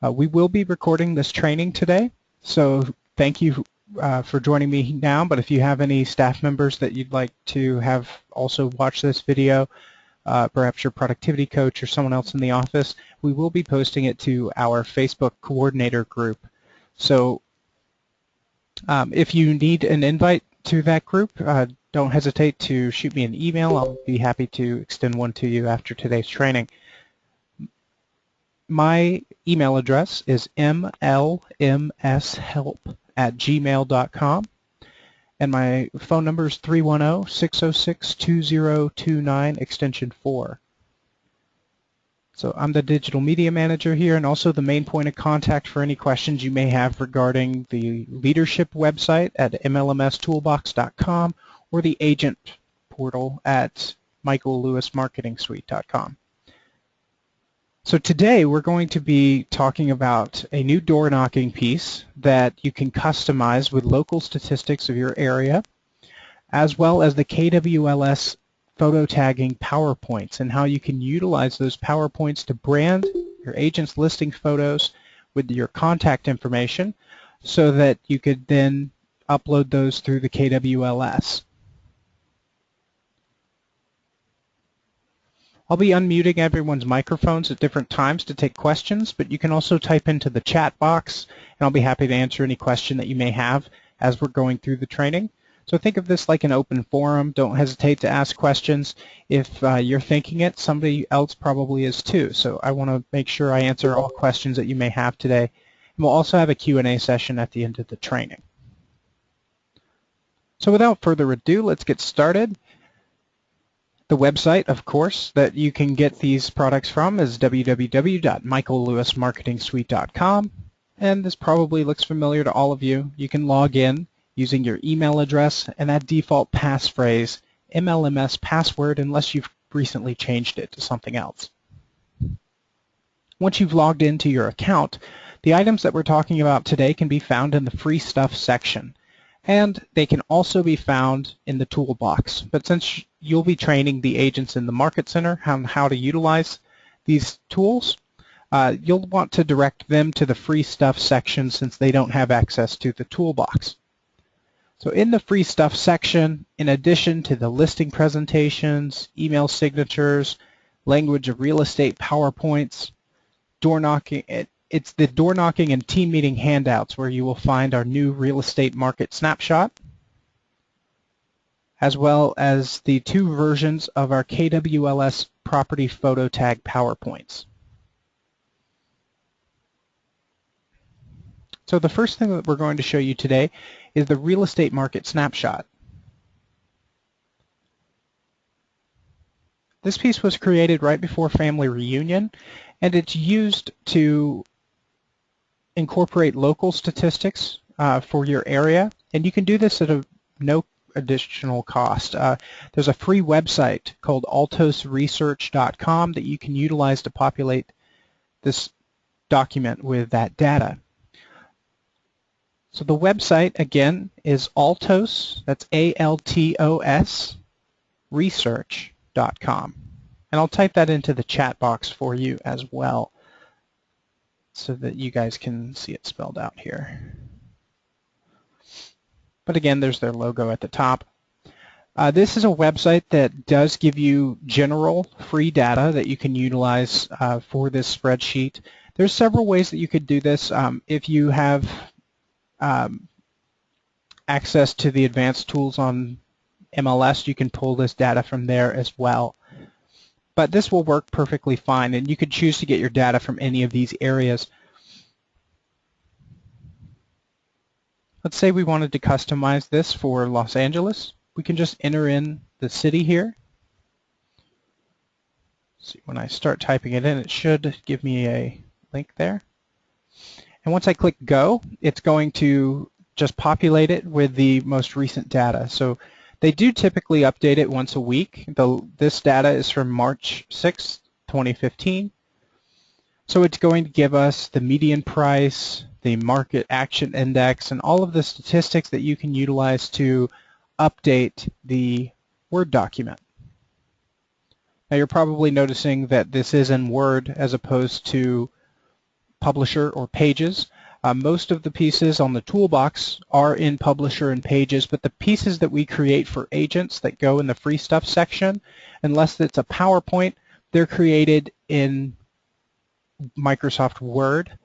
We will be recording this training today, so thank you for joining me now, but if you have any staff members that you'd like to have also watch this video, perhaps your productivity coach or someone else in the office, we will be posting it to our Facebook coordinator group. So if you need an invite to that group, don't hesitate to shoot me an email. I'll be happy to extend one to you after today's training. My email address is mlmshelp@gmail.com, and my phone number is 310-606-2029, extension 4. So I'm the digital media manager here and also the main point of contact for any questions you may have regarding the leadership website at mlmstoolbox.com or the agent portal at michaellewismarketingsuite.com. So today we're going to be talking about a new door knocking piece that you can customize with local statistics of your area, as well as the KWLS photo tagging PowerPoints and how you can utilize those PowerPoints to brand your agent's listing photos with your contact information so that you could then upload those through the KWLS. I'll be unmuting everyone's microphones at different times to take questions, but you can also type into the chat box, and I'll be happy to answer any question that you may have as we're going through the training. So think of this like an open forum. Don't hesitate to ask questions. If you're thinking it, somebody else probably is too. So I want to make sure I answer all questions that you may have today. And we'll also have a Q&A session at the end of the training. So without further ado, let's get started. The website, of course, that you can get these products from is www.michaellewismarketingsuite.com, and this probably looks familiar to all of you. You can log in using your email address and that default passphrase, MLMS password, unless you've recently changed it to something else. Once you've logged into your account, the items that we're talking about today can be found in the free stuff section. And they can also be found in the toolbox. But since you'll be training the agents in the Market Center on how to utilize these tools, you'll want to direct them to the free stuff section since they don't have access to the toolbox. So in the free stuff section, in addition to the listing presentations, email signatures, language of real estate PowerPoints, door knocking, it's the door knocking and team meeting handouts where you will find our new real estate market snapshot, as well as the 2 versions of our KWLS property photo tag PowerPoints. So the first thing that we're going to show you today is the real estate market snapshot. This piece was created right before family reunion, and it's used to incorporate local statistics for your area, and you can do this at no additional cost. There's a free website called altosresearch.com that you can utilize to populate this document with that data. So the website, again, is Altos, that's A-L-T-O-S, research.com. And I'll type that into the chat box for you as well, so that you guys can see it spelled out here. But again, there's their logo at the top. This is a website that does give you general free data that you can utilize for this spreadsheet. There's several ways that you could do this. If you have access to the advanced tools on MLS, you can pull this data from there as well. But this will work perfectly fine, and you could choose to get your data from any of these areas. Let's say we wanted to customize this for Los Angeles. We can just enter in the city here. See, when I start typing it in, it should give me a link there. And once I click go, it's going to just populate it with the most recent data. So they do typically update it once a week. This data is from March 6th, 2015. So it's going to give us the median price, the market action index, and all of the statistics that you can utilize to update the Word document. Now you're probably noticing that this is in Word as opposed to Publisher or Pages. Most of the pieces on the toolbox are in Publisher and Pages, but the pieces that we create for agents that go in the free stuff section, unless it's a PowerPoint, they're created in Microsoft Word.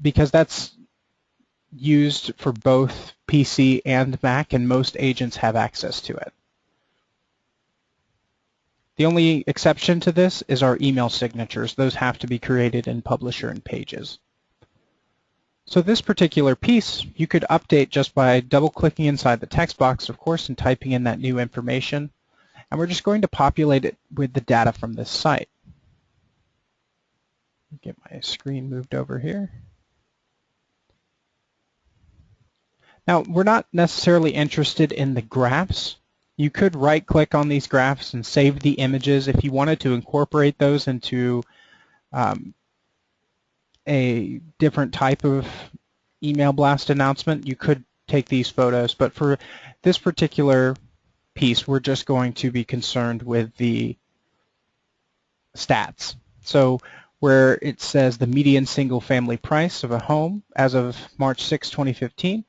Because that's used for both PC and Mac, and most agents have access to it. The only exception to this is our email signatures. Those have to be created in Publisher and Pages. So this particular piece you could update just by double-clicking inside the text box, of course, and typing in that new information. And we're just going to populate it with the data from this site. Get my screen moved over here. Now, we're not necessarily interested in the graphs. You could right-click on these graphs and save the images. If you wanted to incorporate those into a different type of email blast announcement, you could take these photos. But for this particular piece, we're just going to be concerned with the stats. So where it says the median single-family price of a home as of March 6, 2015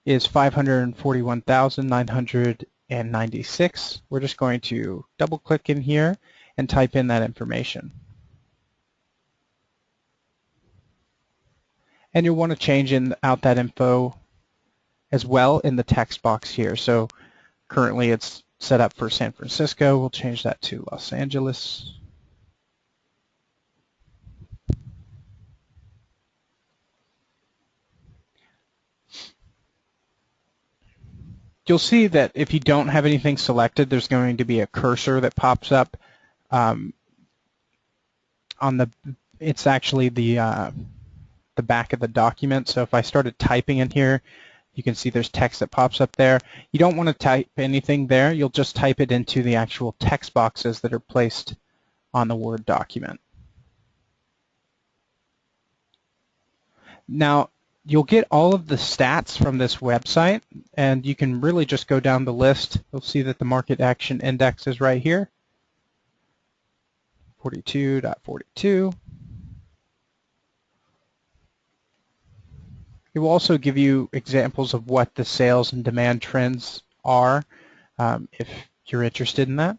is $541,996. We're just going to double-click in here and type in that information. And you'll want to change out that info as well in the text box here. So currently it's set up for San Francisco. We'll change that to Los Angeles. You'll see that if you don't have anything selected, there's going to be a cursor that pops up on it's actually the back of the document. So if I started typing in here, you can see there's text that pops up there. You don't want to type anything there. You'll just type it into the actual text boxes that are placed on the Word document. Now, you'll get all of the stats from this website, and you can really just go down the list. You'll see that the market action index is right here, 42.42. It will also give you examples of what the sales and demand trends are, if you're interested in that.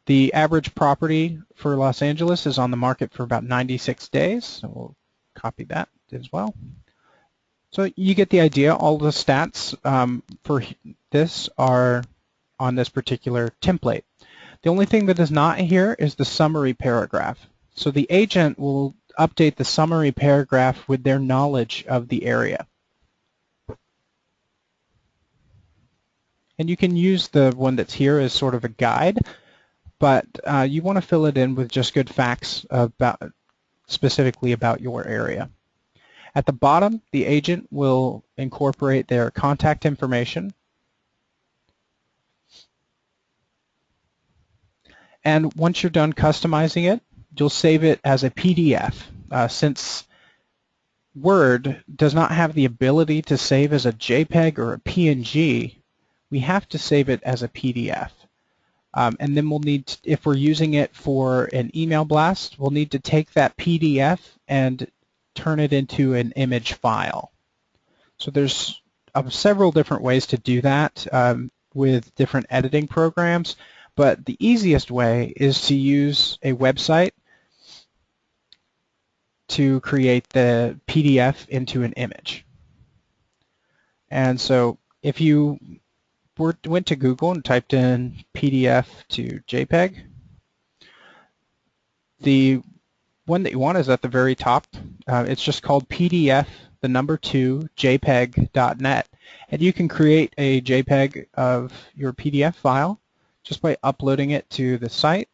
The average property for Los Angeles is on the market for about 96 days, so we'll copy that as well. So you get the idea. All the stats for this are on this particular template. The only thing that is not here is the summary paragraph. So the agent will update the summary paragraph with their knowledge of the area. And you can use the one that's here as sort of a guide, but you want to fill it in with just good facts specifically about your area. At the bottom, the agent will incorporate their contact information. And once you're done customizing it, you'll save it as a PDF. Since Word does not have the ability to save as a JPEG or a PNG, we have to save it as a PDF. And then we'll need to, if we're using it for an email blast, we'll need to take that PDF and turn it into an image file. So there's several different ways to do that with different editing programs, but the easiest way is to use a website to create the PDF into an image. And so if you went to Google and typed in PDF to JPEG, the one that you want is at the very top. It's just called PDF, the number 2, JPEG.net. And you can create a JPEG of your PDF file just by uploading it to the site.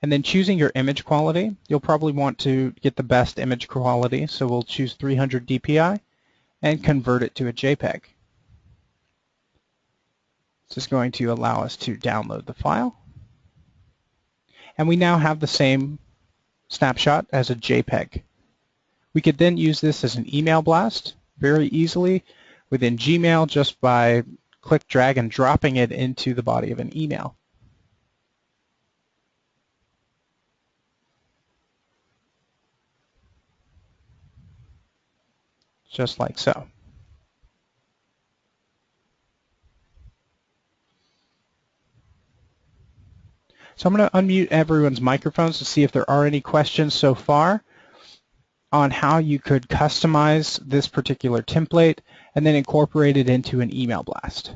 And then choosing your image quality. You'll probably want to get the best image quality, so we'll choose 300 dpi and convert it to a JPEG. This is going to allow us to download the file. And we now have the same snapshot as a JPEG. We could then use this as an email blast very easily within Gmail just by click, drag, and dropping it into the body of an email. just like so. So I'm going to unmute everyone's microphones to see if there are any questions so far on how you could customize this particular template and then incorporate it into an email blast.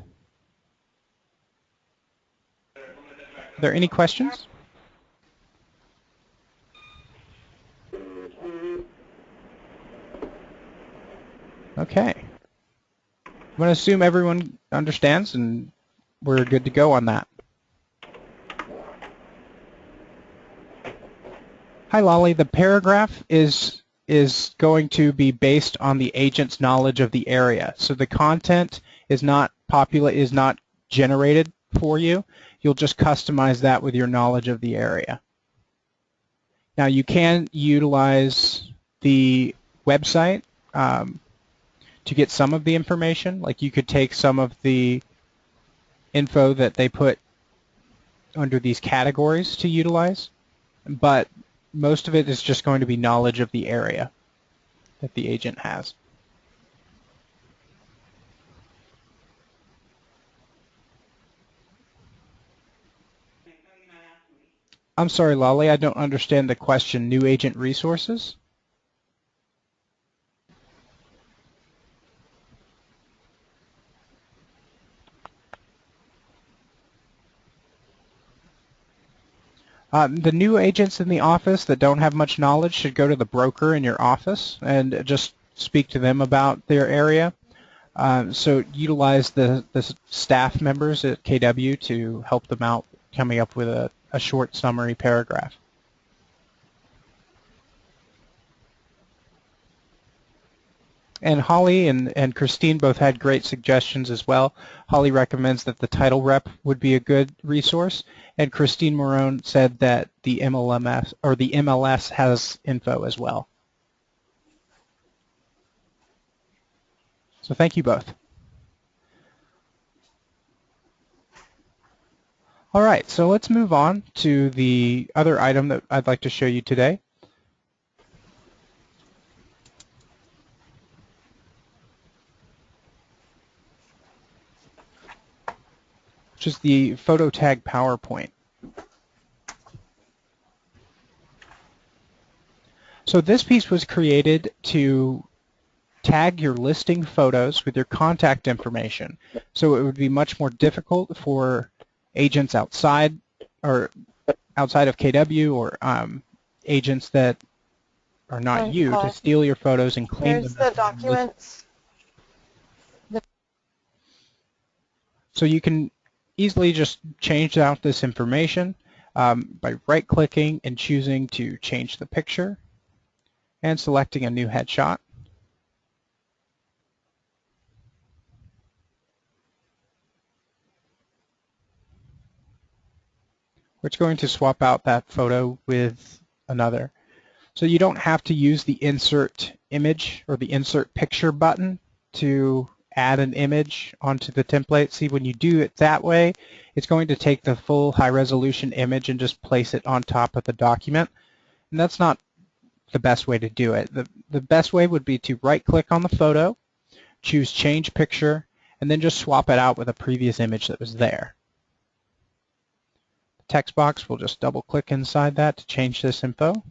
Are there any questions? Okay. I'm going to assume everyone understands and we're good to go on that. Hi, Lolly. The paragraph is going to be based on the agent's knowledge of the area. So the content is not generated for you. You'll just customize that with your knowledge of the area. Now you can utilize the website to get some of the information. Like you could take some of the info that they put under these categories to utilize, but most of it is just going to be knowledge of the area that the agent has. I'm sorry, Lolly, I don't understand the question. New agent resources? The new agents in the office that don't have much knowledge should go to the broker in your office and just speak to them about their area. So utilize the staff members at KW to help them out coming up with a short summary paragraph. And Holly and Christine both had great suggestions as well. Holly recommends that the title rep would be a good resource, and Christine Morone said that the MLS has info as well. So thank you both. All right, so let's move on to the other item that I'd like to show you today. Which is the photo tag PowerPoint. So this piece was created to tag your listing photos with your contact information. So it would be much more difficult for agents outside of KW or agents that are not you to steal your photos and claim them. Here's the documents. So you can easily just change out this information by right-clicking and choosing to change the picture and selecting a new headshot. It's going to swap out that photo with another. So you don't have to use the insert image or the insert picture button to add an image onto the template. See, when you do it that way, it's going to take the full high-resolution image and just place it on top of the document. And that's not the best way to do it. The best way would be to right-click on the photo, choose Change Picture, and then just swap it out with a previous image that was there. The text box, we'll just double-click inside that to change this info.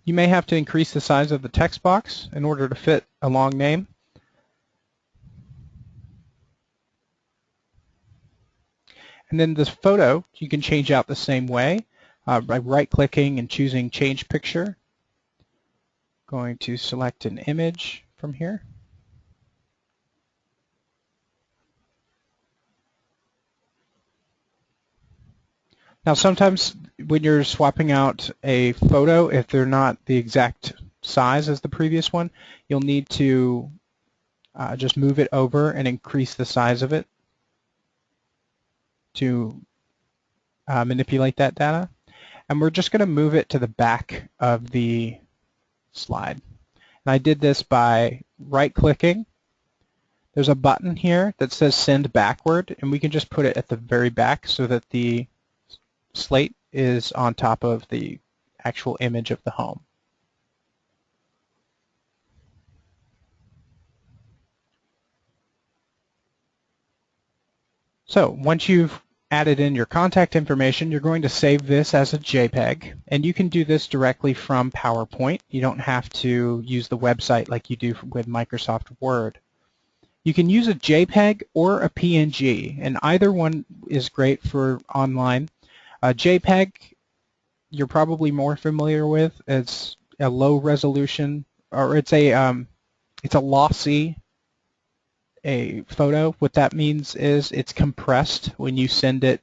You may have to increase the size of the text box in order to fit a long name. And then this photo, you can change out the same way by right-clicking and choosing Change Picture. Going to select an image from here. Now sometimes when you're swapping out a photo, if they're not the exact size as the previous one, you'll need to just move it over and increase the size of it to manipulate that data. And we're just going to move it to the back of the slide. And I did this by right-clicking. There's a button here that says Send Backward, and we can just put it at the very back so that the slate is on top of the actual image of the home. So once you've added in your contact information, you're going to save this as a JPEG, and you can do this directly from PowerPoint. You don't have to use the website like you do with Microsoft Word. You can use a JPEG or a PNG, and either one is great for online. A JPEG you're probably more familiar with. It's a low resolution, or it's a lossy photo. What that means is it's compressed when you send it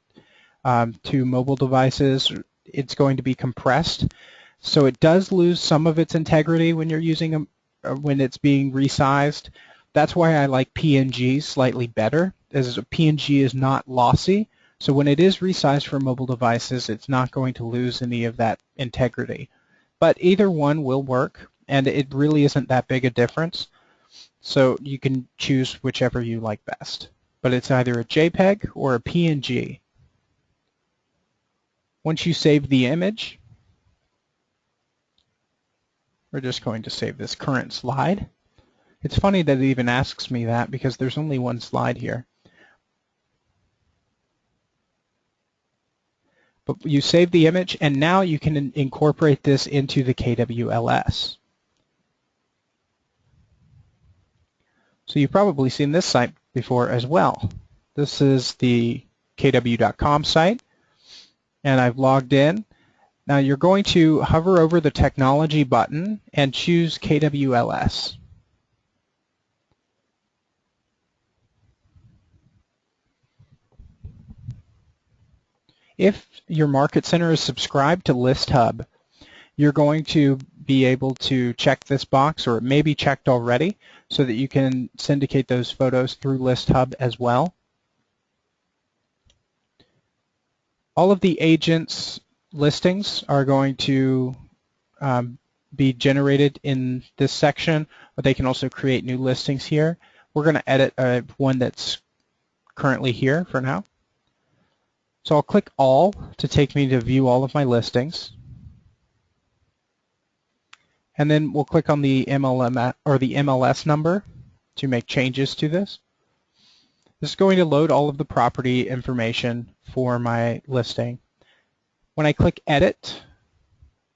to mobile devices. It's going to be compressed, so it does lose some of its integrity when you're using when it's being resized. That's why I like PNG slightly better, as a PNG is not lossy. So when it is resized for mobile devices, it's not going to lose any of that integrity. But either one will work, and it really isn't that big a difference. So you can choose whichever you like best. But it's either a JPEG or a PNG. Once you save the image, we're just going to save this current slide. It's funny that it even asks me that because there's only one slide here. But you save the image, and now you can incorporate this into the KWLS. So you've probably seen this site before as well. This is the kw.com site, and I've logged in. Now you're going to hover over the technology button and choose KWLS. If your market center is subscribed to ListHub, you're going to be able to check this box, or it may be checked already, so that you can syndicate those photos through ListHub as well. All of the agents' listings are going to be generated in this section, but they can also create new listings here. We're going to edit one that's currently here for now. So I'll click All to take me to view all of my listings. And then we'll click on the MLS number to make changes to this. This is going to load all of the property information for my listing. When I click Edit,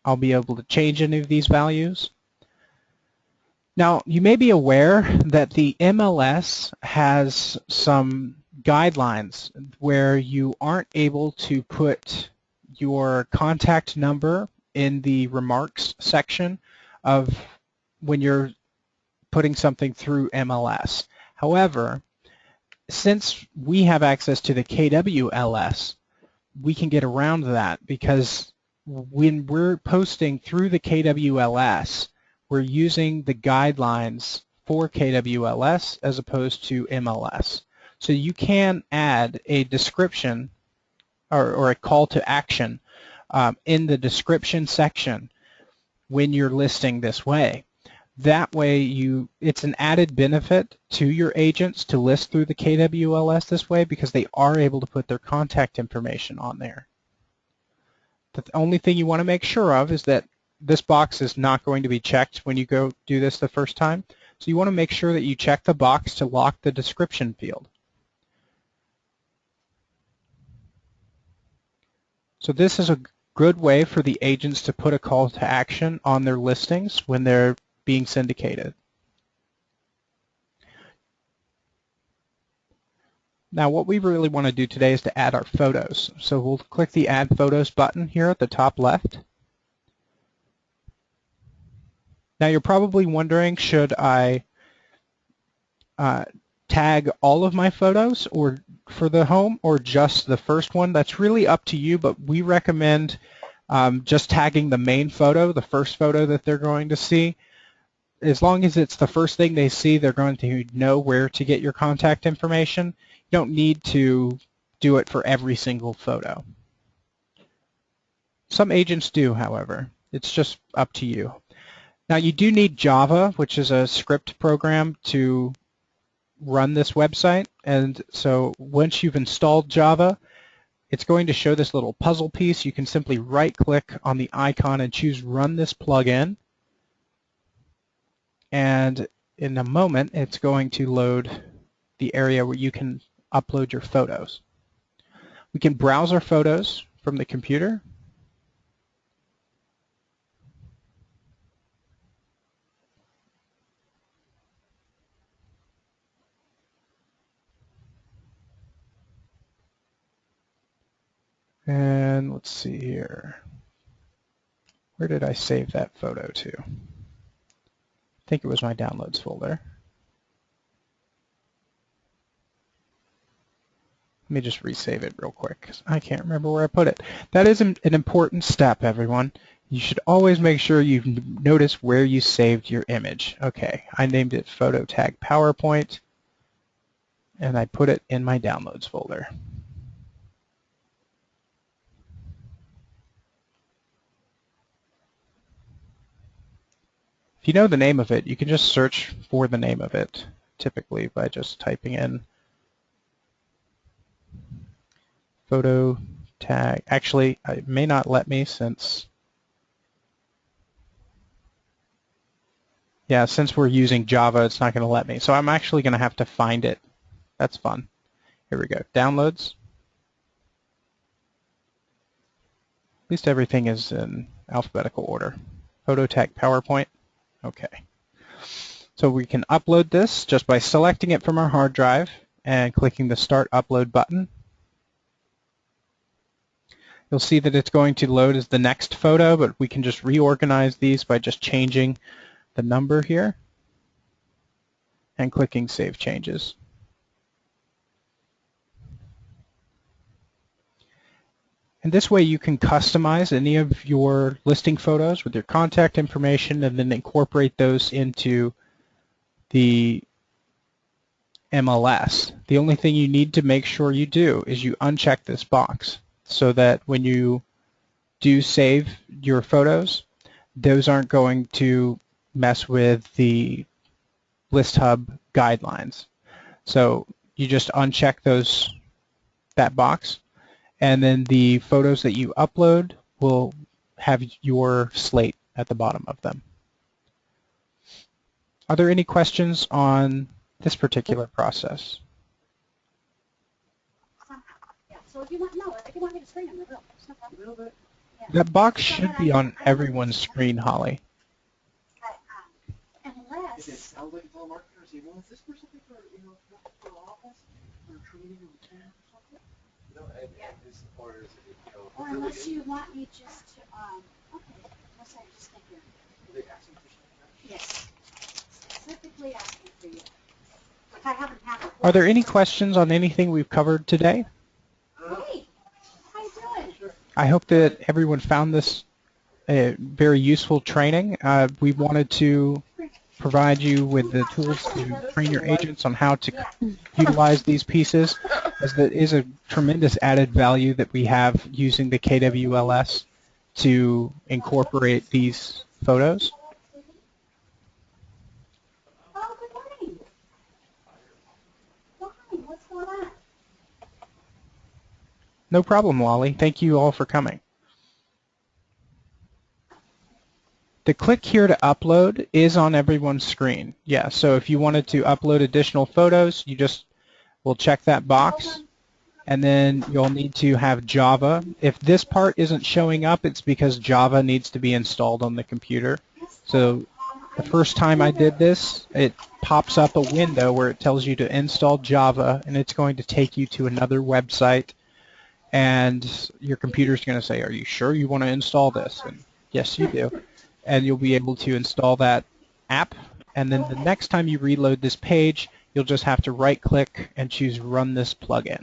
I'll be able to change any of these values. Now, you may be aware that the MLS has some guidelines where you aren't able to put your contact number in the remarks section of when you're putting something through MLS. However, since we have access to the KWLS, we can get around that, because when we're posting through the KWLS, we're using the guidelines for KWLS as opposed to MLS. So you can add a description or a call to action in the description section when you're listing this way. That way, it's an added benefit to your agents to list through the KWLS this way, because they are able to put their contact information on there. The only thing you want to make sure of is that this box is not going to be checked when you go do this the first time. So you want to make sure that you check the box to lock the description field. So this is a good way for the agents to put a call to action on their listings when they're being syndicated. Now what we really want to do today is to add our photos. So we'll click the Add Photos button here at the top left. Now you're probably wondering, should I tag all of my photos or for the home, or just the first one? That's really up to you, but we recommend just tagging the main photo, the first photo that they're going to see. As long as it's the first thing they see, they're going to know where to get your contact information. You don't need to do it for every single photo. Some agents do, however. It's just up to you. Now you do need Java, which is a script program to run this website, and so once you've installed Java, it's going to show this little puzzle piece. You can simply right-click on the icon and choose Run this plugin, and in a moment it's going to load the area where you can upload your photos. We can browse our photos from the computer. And let's see here. Where did I save that photo to? I think it was my downloads folder. Let me just resave it real quick, 'cause I can't remember where I put it. That is an important step, everyone. You should always make sure you notice where you saved your image. Okay, I named it Photo Tag PowerPoint, and I put it in my downloads folder. If you know the name of it, you can just search for the name of it, typically by just typing in photo tag. Actually, it may not let me since, yeah, since we're using Java, it's not going to let me. So I'm actually going to have to find it. That's fun. Here we go. Downloads. At least everything is in alphabetical order. Photo tag PowerPoint. Okay. So we can upload this just by selecting it from our hard drive and clicking the Start Upload button. You'll see that it's going to load as the next photo, but we can just reorganize these by just changing the number here and clicking Save Changes. And this way you can customize any of your listing photos with your contact information and then incorporate those into the MLS. The only thing you need to make sure you do is you uncheck this box so that when you do save your photos, those aren't going to mess with the List Hub guidelines. So you just uncheck that box, and then the photos that you upload will have your slate at the bottom of them. Are there any questions on this particular process? Yeah. So if you want me to screen them, I will. It's no problem. Yeah. That box should be on everyone's screen, Holly. Unless. It sounds like telemarketers say, well, is this for something for, for office, or training or something? Or is it, Or unless you want me just to, okay, unless I just think you're. Are they asking for something? Yes. Specifically asking for you. Like I haven't had it. Are there any questions on anything we've covered today? Hey, how you doing? Sure. I hope that everyone found this a very useful training. We wanted to provide you with the tools to train your agents on how to utilize these pieces, as that is a tremendous added value that we have using the KWLS to incorporate these photos. Oh, good morning. Hi, what's going on? No problem, Wally. Thank you all for coming. The click here to upload is on everyone's screen. Yeah, so if you wanted to upload additional photos, you just will check that box, and then you'll need to have Java. If this part isn't showing up, it's because Java needs to be installed on the computer. So the first time I did this, it pops up a window where it tells you to install Java, and it's going to take you to another website, and your computer's going to say, are you sure you want to install this? And yes, you do. And you'll be able to install that app, and then the next time you reload this page, you'll just have to right-click and choose Run this plugin.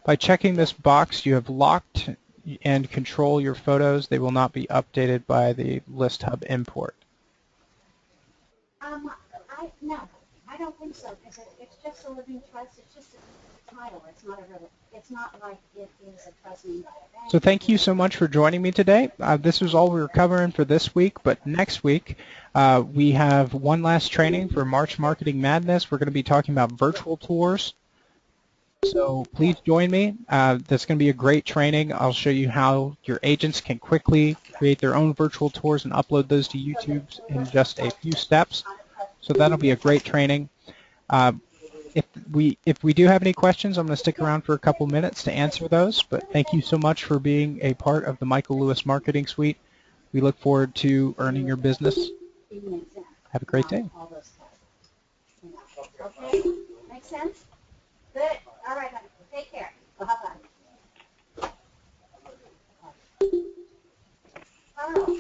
By checking this box, you have locked and control your photos. They will not be updated by the List Hub import. No, I don't think so, because it's just a living trust. It's just a title. It's not like it is a trust name. So thank you so much for joining me today. This was all we were covering for this week, but next week we have one last training for March Marketing Madness. We're going to be talking about virtual tours. So please join me. That's going to be a great training. I'll show you how your agents can quickly create their own virtual tours and upload those to YouTube in just a few steps. So that'll be a great training. Uh, if we do have any questions, I'm going to stick around for a couple minutes to answer those. But thank you so much for being a part of the Michael Lewis Marketing Suite. We look forward to earning your business. Have a great day. Okay, make sense? Good. All right, honey. Take care. Bye-bye. Carl.